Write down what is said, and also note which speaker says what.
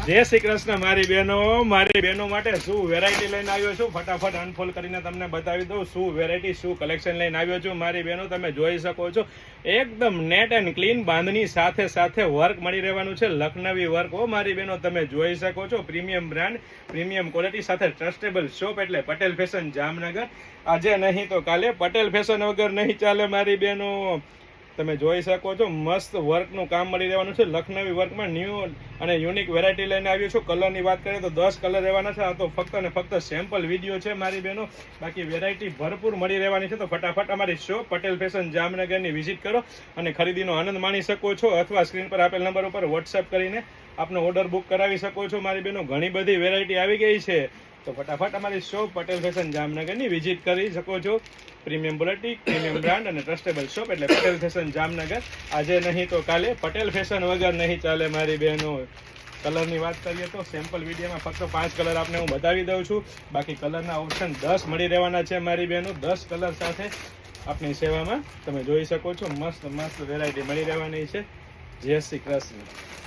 Speaker 1: જય શ્રી કૃષ્ણ મારી બહેનો માટે શું વેરાયટી લઈને આવ્યો છું ફટાફટ અનફોલ્ડ કરીને તમને બતાવી દઉં શું વેરાયટી શું કલેક્શન લઈને આવ્યો છું મારી બહેનો તમે જોઈ શકો છો એકદમ નેટ એન્ડ ક્લીન બાંધણી સાથે વર્ક મળી રહેવાનું છે લખનવી વર્ક હો મારી બહેનો તમે જોઈ શકો છો પ્રીમિયમ બ્રાન્ડ પ્રીમિયમ ક્વોલિટી સાથે ટ્રસ્ટેબલ શોપ એટલે પટેલ ફેશન જામનગર આજે નહીં તો કાલે પટેલ ફેશન વગર નહીં ચાલે મારી બહેનો તમે જોઈ શકો છો મસ્ત વર્કનું કામ મળી રહેવાનું છે લખનવી વર્કમાં ન્યૂ અને યુનિક વેરાયટી લઈને આવ્યું છું કલરની વાત કરીએ તો 10 કલર રહેવાના છે આ તો ફક્ત અને ફક્ત સેમ્પલ વિડીયો છે મારી બહેનો બાકી વેરાયટી ભરપૂર મળી રહેવાની છે તો ફટાફટ અમારી શોપ પટેલ ફેશન જામનગરની વિઝિટ કરો અને ખરીદીનો આનંદ માણી શકો છો અથવા સ્ક્રીન પર આપેલ નંબર ઉપર વોટ્સએપ કરીને આપનો ઓર્ડર બુક કરાવી શકો છો મારી બહેનો ઘણી બધી વેરાયટી આવી ગઈ છે તો ફટાફટ અમારી શોપ પટેલ ફેશન જામનગરની વિઝિટ કરી શકો છો પ્રીમિયમ બુલેટિક પ્રીમિયમ બ્રાન્ડ અને ટ્રસ્ટેબલ શોપ એટલે પટેલ ફેશન જામનગર આજે નહીં તો કાલે પટેલ ફેશન વગર નહીં ચાલે મારી બહેનો કલરની વાત કરીએ તો સેમ્પલ વિડીયોમાં ફક્ત 5 કલર આપને હું બતાવી દઉં છું બાકી કલરના ઓપ્શન 10 મળી રહેવાના છે મારી બહેનો 10 કલર સાથે આપની સેવામાં તમે જોઈ શકો છો મસ્ત વેરાયટી મળી રહેવાની છે જય શ્રી કૃષ્ણ